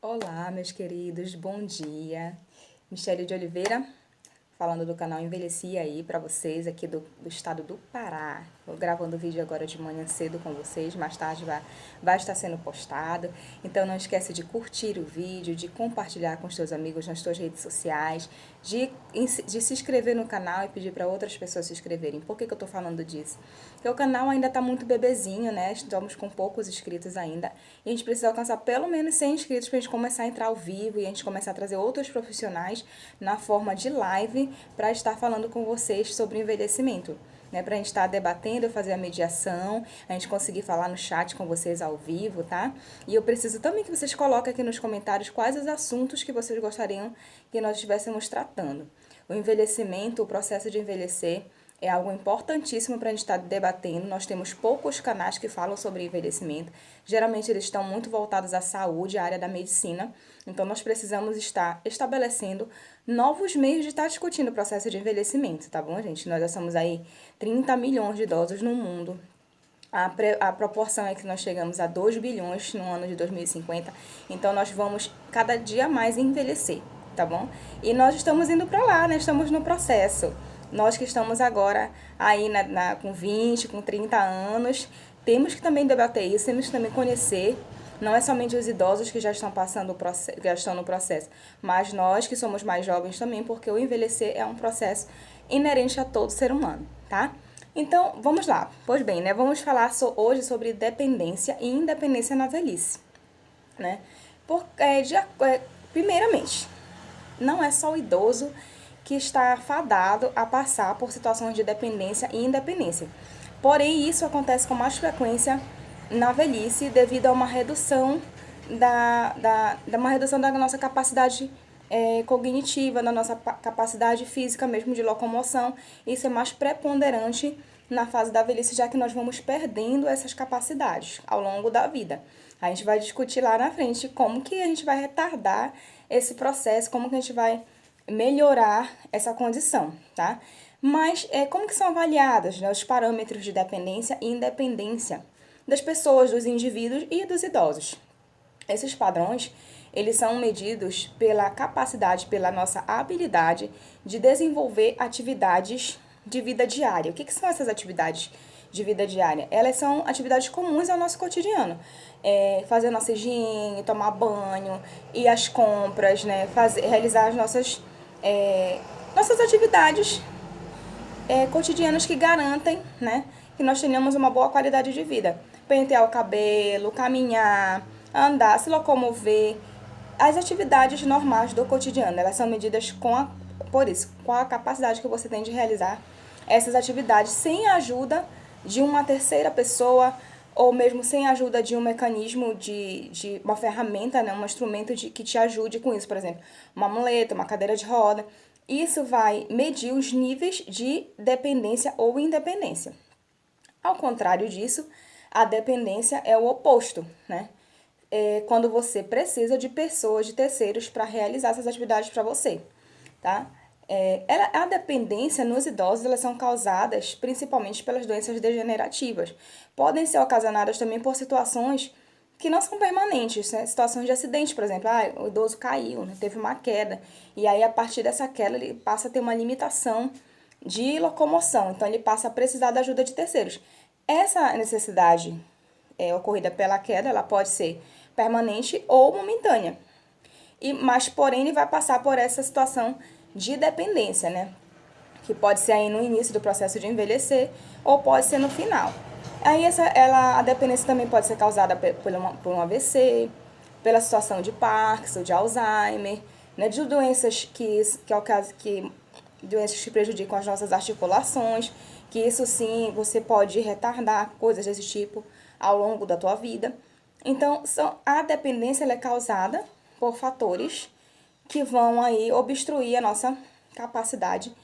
Olá, meus queridos, bom dia. Michele de Oliveira, falando do canal Envelheci aí pra vocês, aqui do estado do Pará. Tô gravando o vídeo agora de manhã cedo com vocês, mais tarde vai estar sendo postado. Então não esquece de curtir o vídeo, de compartilhar com os teus amigos nas tuas redes sociais, de se inscrever no canal e pedir para outras pessoas se inscreverem. Por que eu tô falando disso? Porque o canal ainda tá muito bebezinho, né? Estamos com poucos inscritos ainda. E a gente precisa alcançar pelo menos 100 inscritos pra gente começar a entrar ao vivo e a gente começar a trazer outros profissionais na forma de live para estar falando com vocês sobre envelhecimento. Né, pra gente estar debatendo, fazer a mediação, a gente conseguir falar no chat com vocês ao vivo, tá? E eu preciso também que vocês coloquem aqui nos comentários quais os assuntos que vocês gostariam que nós estivéssemos tratando. O envelhecimento, o processo de envelhecer, é algo importantíssimo para a gente estar debatendo. Nós temos poucos canais que falam sobre envelhecimento. Geralmente eles estão muito voltados à saúde, à área da medicina. Então nós precisamos estar estabelecendo novos meios de estar discutindo o processo de envelhecimento, tá bom, gente? Nós já somos aí 30 milhões de idosos no mundo. A proporção é que nós chegamos a 2 bilhões no ano de 2050. Então nós vamos cada dia mais envelhecer, tá bom? E nós estamos indo para lá, né? Estamos no processo. Nós que estamos agora aí com 20, com 30 anos, temos que também debater isso, temos que também conhecer. Não é somente os idosos que já estão passando o processo, já estão no processo, mas nós que somos mais jovens também, porque o envelhecer é um processo inerente a todo ser humano, tá? Então, vamos lá. Pois bem, né? Vamos falar hoje sobre dependência e independência na velhice, né? Primeiramente, não é só o idoso que está fadado a passar por situações de dependência e independência. Porém, isso acontece com mais frequência na velhice devido a uma redução uma redução da nossa capacidade cognitiva, da nossa capacidade física mesmo de locomoção. Isso é mais preponderante na fase da velhice, já que nós vamos perdendo essas capacidades ao longo da vida. A gente vai discutir lá na frente como que a gente vai retardar esse processo, como que a gente vai melhorar essa condição, tá? Mas como que são avaliadas, né, os parâmetros de dependência e independência das pessoas, dos indivíduos e dos idosos? Esses padrões, eles são medidos pela capacidade, pela nossa habilidade de desenvolver atividades de vida diária. O que são essas atividades de vida diária? Elas são atividades comuns ao nosso cotidiano. Fazer nossa higiene, tomar banho, ir às compras, né? Realizar as nossas atividades cotidianas que garantem, né, que nós tenhamos uma boa qualidade de vida. Pentear o cabelo, caminhar, andar, se locomover. As atividades normais do cotidiano, elas são medidas por isso, com a capacidade que você tem de realizar essas atividades sem a ajuda de uma terceira pessoa ou mesmo sem a ajuda de um mecanismo de uma ferramenta, né, um instrumento que te ajude com isso, por exemplo, uma muleta, uma cadeira de roda. Isso vai medir os níveis de dependência ou independência. Ao contrário disso, a dependência é o oposto, né? Quando você precisa de pessoas, de terceiros, para realizar essas atividades para você, tá? A dependência nos idosos, elas são causadas principalmente pelas doenças degenerativas. Podem ser ocasionadas também por situações que não são permanentes, né? Situações de acidente, por exemplo, o idoso caiu, né? Teve uma queda, e aí a partir dessa queda ele passa a ter uma limitação de locomoção, então ele passa a precisar da ajuda de terceiros. Essa necessidade ocorrida pela queda, ela pode ser permanente ou momentânea, mas porém ele vai passar por essa situação de dependência, né? Que pode ser aí no início do processo de envelhecer ou pode ser no final. Aí a dependência também pode ser causada por um AVC, pela situação de Parkinson, de Alzheimer, né, de doenças doenças que prejudicam as nossas articulações, que isso sim você pode retardar coisas desse tipo ao longo da tua vida. Então, a dependência ela é causada por fatores que vão aí obstruir a nossa capacidade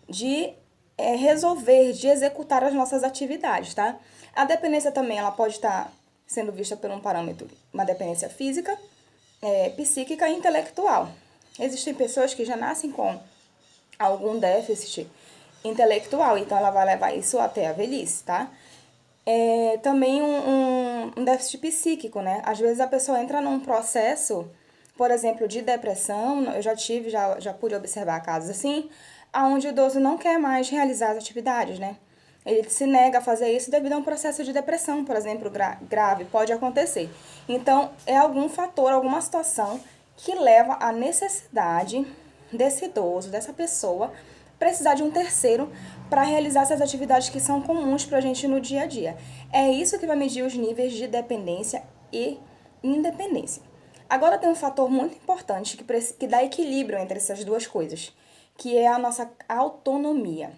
de resolver, de executar as nossas atividades, tá? A dependência também, ela pode estar sendo vista por um parâmetro, uma dependência física, psíquica e intelectual. Existem pessoas que já nascem com algum déficit intelectual, então ela vai levar isso até a velhice, tá? Também um déficit psíquico, né? Às vezes a pessoa entra num processo por exemplo, de depressão, eu já pude observar casos assim, onde o idoso não quer mais realizar as atividades, né? Ele se nega a fazer isso devido a um processo de depressão, por exemplo, grave, pode acontecer. Então, é algum fator, alguma situação que leva à necessidade desse idoso, dessa pessoa, precisar de um terceiro para realizar essas atividades que são comuns para a gente no dia a dia. É isso que vai medir os níveis de dependência e independência. Agora tem um fator muito importante que dá equilíbrio entre essas duas coisas, que é a nossa autonomia.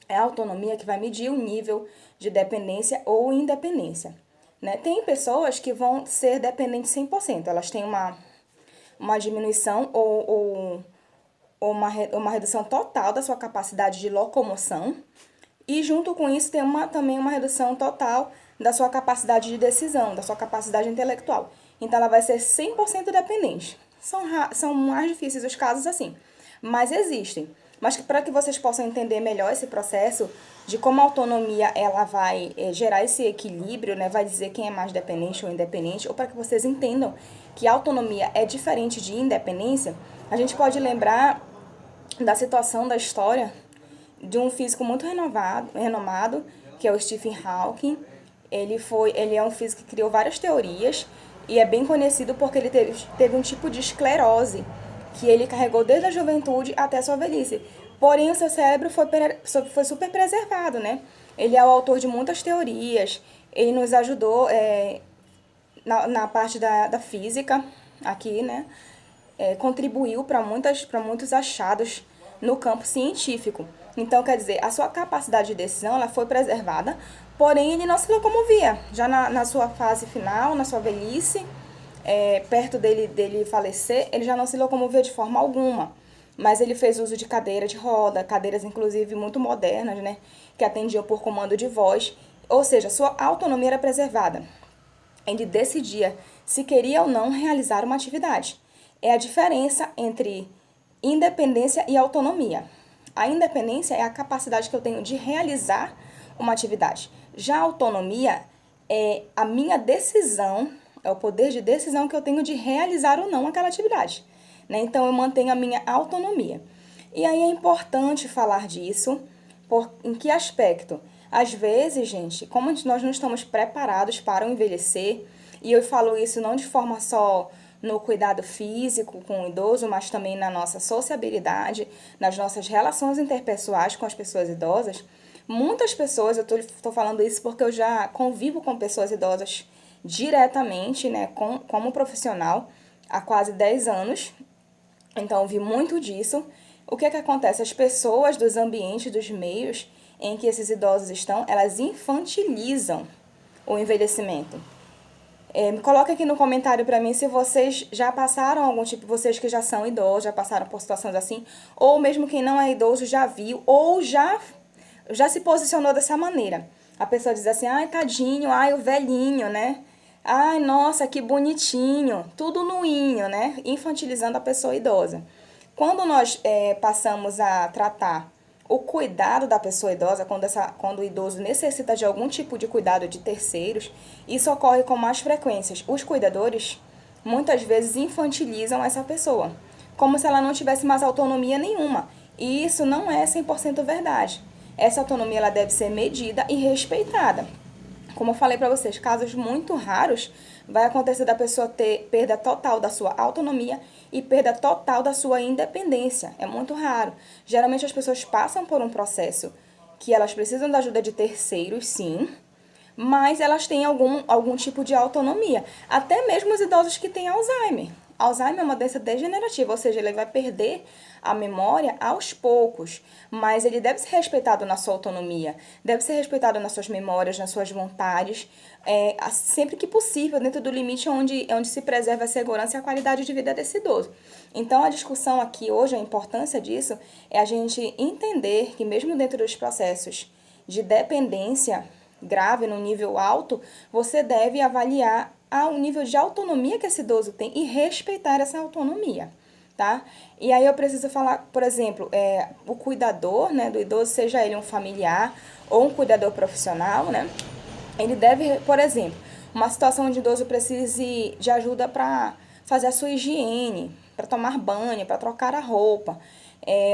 É a autonomia que vai medir o nível de dependência ou independência, né? Tem pessoas que vão ser dependentes 100%, elas têm uma diminuição ou uma redução total da sua capacidade de locomoção, e junto com isso tem também uma redução total da sua capacidade de decisão, da sua capacidade intelectual. Então ela vai ser 100% dependente. São mais difíceis os casos assim, mas existem. Mas para que vocês possam entender melhor esse processo de como a autonomia ela vai gerar esse equilíbrio, né, vai dizer quem é mais dependente ou independente, ou para que vocês entendam que a autonomia é diferente de independência, a gente pode lembrar da situação da história de um físico muito renomado, que é o Stephen Hawking. Ele é um físico que criou várias teorias e é bem conhecido porque ele teve um tipo de esclerose que ele carregou desde a juventude até a sua velhice. Porém, o seu cérebro foi super preservado, né? Ele é o autor de muitas teorias, ele nos ajudou na parte da física aqui, né? Contribuiu para muitos achados no campo científico. Então, quer dizer, a sua capacidade de decisão ela foi preservada, porém ele não se locomovia. Já na sua fase final, na sua velhice, perto dele falecer, ele já não se locomovia de forma alguma. Mas ele fez uso de cadeira de roda, cadeiras inclusive muito modernas, né, que atendiam por comando de voz. Ou seja, sua autonomia era preservada. Ele decidia se queria ou não realizar uma atividade. É a diferença entre independência e autonomia. A independência é a capacidade que eu tenho de realizar uma atividade. Já a autonomia é a minha decisão, é o poder de decisão que eu tenho de realizar ou não aquela atividade, né? Então, eu mantenho a minha autonomia. E aí é importante falar disso, em que aspecto? Às vezes, gente, como nós não estamos preparados para o envelhecer, e eu falo isso não de forma só no cuidado físico com o idoso, mas também na nossa sociabilidade, nas nossas relações interpessoais com as pessoas idosas. Muitas pessoas, eu estou falando isso porque eu já convivo com pessoas idosas diretamente, né, como profissional, há quase 10 anos, então eu vi muito disso. O que acontece? As pessoas dos ambientes, dos meios em que esses idosos estão, elas infantilizam o envelhecimento. Me coloca aqui no comentário para mim se vocês já passaram algum tipo, vocês que já são idosos, já passaram por situações assim, ou mesmo quem não é idoso já viu, ou já se posicionou dessa maneira. A pessoa diz assim, ai, tadinho, ai, o velhinho, né? Ai, nossa, que bonitinho, tudo noinho, né? Infantilizando a pessoa idosa. Quando nós passamos a tratar o cuidado da pessoa idosa, quando o idoso necessita de algum tipo de cuidado de terceiros, isso ocorre com mais frequências. Os cuidadores, muitas vezes, infantilizam essa pessoa, como se ela não tivesse mais autonomia nenhuma. E isso não é 100% verdade. Essa autonomia ela deve ser medida e respeitada. Como eu falei para vocês, casos muito raros vai acontecer da pessoa ter perda total da sua autonomia e perda total da sua independência. É muito raro. Geralmente as pessoas passam por um processo que elas precisam da ajuda de terceiros, sim, mas elas têm algum tipo de autonomia. Até mesmo os idosos que têm Alzheimer. Alzheimer é uma doença degenerativa, ou seja, ele vai perder a memória aos poucos, mas ele deve ser respeitado na sua autonomia, deve ser respeitado nas suas memórias, nas suas vontades, sempre que possível, dentro do limite onde se preserva a segurança e a qualidade de vida desse idoso. Então, a discussão aqui hoje, a importância disso, é a gente entender que mesmo dentro dos processos de dependência grave, no nível alto, você deve avaliar o nível de autonomia que esse idoso tem e respeitar essa autonomia, tá? E aí eu preciso falar, por exemplo, o cuidador, né, do idoso, seja ele um familiar ou um cuidador profissional, né? Ele deve, por exemplo, uma situação onde o idoso precise de ajuda para fazer a sua higiene, para tomar banho, para trocar a roupa.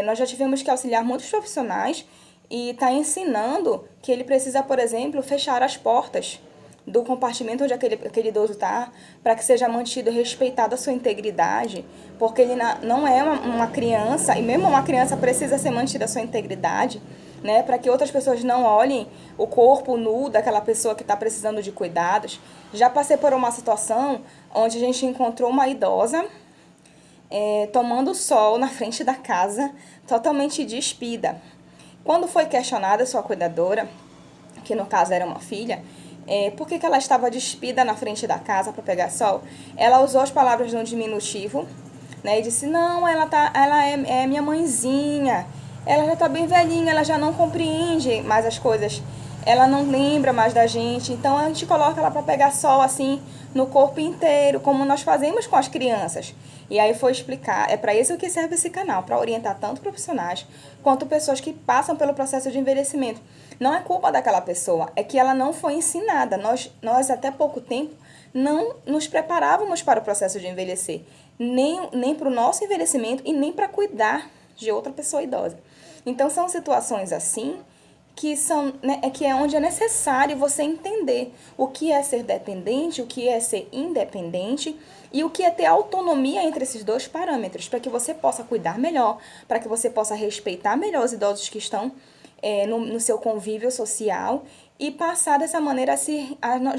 Nós já tivemos que auxiliar muitos profissionais e está ensinando que ele precisa, por exemplo, fechar as portas do compartimento onde aquele idoso está, para que seja mantido e respeitada a sua integridade, porque ele não é uma criança, e mesmo uma criança precisa ser mantida a sua integridade, né, para que outras pessoas não olhem o corpo nu daquela pessoa que está precisando de cuidados. Já passei por uma situação onde a gente encontrou uma idosa tomando sol na frente da casa, totalmente despida. Quando foi questionada sua cuidadora, que no caso era uma filha, por que ela estava despida na frente da casa para pegar sol, ela usou as palavras no diminutivo, né, e disse, não, ela é minha mãezinha, ela já está bem velhinha, ela já não compreende mais as coisas, ela não lembra mais da gente, então a gente coloca ela para pegar sol assim no corpo inteiro, como nós fazemos com as crianças. E aí foi explicar, é para isso que serve esse canal, para orientar tanto profissionais quanto pessoas que passam pelo processo de envelhecimento. Não é culpa daquela pessoa, é que ela não foi ensinada. Nós até pouco tempo não nos preparávamos para o processo de envelhecer, nem para o nosso envelhecimento e nem para cuidar de outra pessoa idosa. Então são situações assim que são, né, que é onde é necessário você entender o que é ser dependente, o que é ser independente e o que é ter autonomia entre esses dois parâmetros, para que você possa cuidar melhor, para que você possa respeitar melhor os idosos que estão no seu convívio social e passar dessa maneira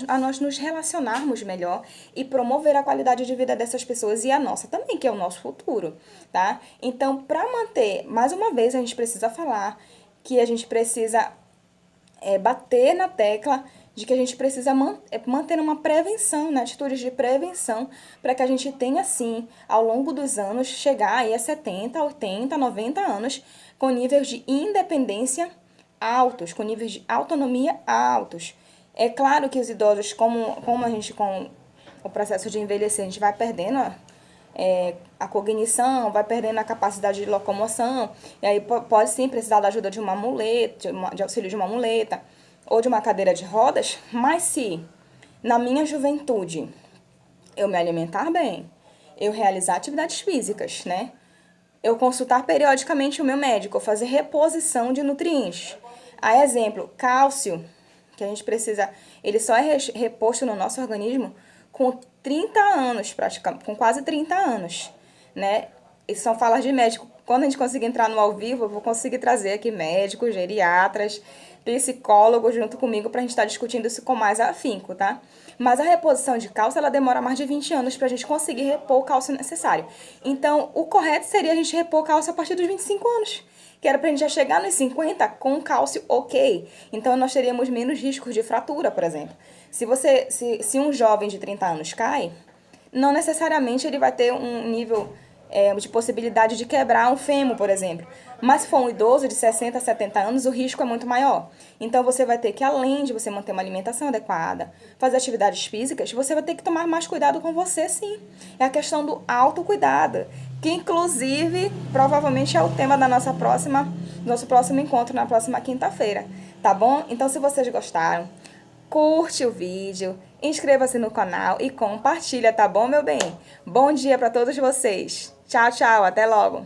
a nós nos relacionarmos melhor e promover a qualidade de vida dessas pessoas e a nossa também, que é o nosso futuro, tá? Então, para manter, mais uma vez, a gente precisa falar que a gente precisa bater na tecla de que a gente precisa manter uma prevenção, né? Atitudes de prevenção, para que a gente tenha, assim, ao longo dos anos, chegar aí a 70, 80, 90 anos, com níveis de independência altos, com níveis de autonomia altos. É claro que os idosos, como a gente, com o processo de envelhecer, a gente vai perdendo a cognição, vai perdendo a capacidade de locomoção, e aí pode sim precisar da ajuda de uma muleta, de auxílio de uma muleta, ou de uma cadeira de rodas, mas se na minha juventude eu me alimentar bem, eu realizar atividades físicas, né? Eu consultar periodicamente o meu médico, fazer reposição de nutrientes. A exemplo, cálcio, que a gente precisa, ele só é reposto no nosso organismo com 30 anos, praticamente, com quase 30 anos, né? Isso são falas de médico. Quando a gente conseguir entrar no ao vivo, eu vou conseguir trazer aqui médicos, geriatras, psicólogos junto comigo para a gente estar discutindo isso com mais afinco, tá? Mas a reposição de cálcio, ela demora mais de 20 anos para a gente conseguir repor o cálcio necessário. Então, o correto seria a gente repor o cálcio a partir dos 25 anos, que era para a gente já chegar nos 50 com cálcio ok. Então, nós teríamos menos riscos de fratura, por exemplo. Se um jovem de 30 anos cai, não necessariamente ele vai ter um nível de possibilidade de quebrar um fêmur, por exemplo. Mas se for um idoso de 60 a 70 anos, o risco é muito maior. Então, você vai ter que, além de você manter uma alimentação adequada, fazer atividades físicas, você vai ter que tomar mais cuidado com você, sim. É a questão do autocuidado, que, inclusive, provavelmente é o tema da nosso próximo encontro na próxima quinta-feira, tá bom? Então, se vocês gostaram, curte o vídeo, inscreva-se no canal e compartilha, tá bom, meu bem? Bom dia para todos vocês. Tchau, tchau, até logo.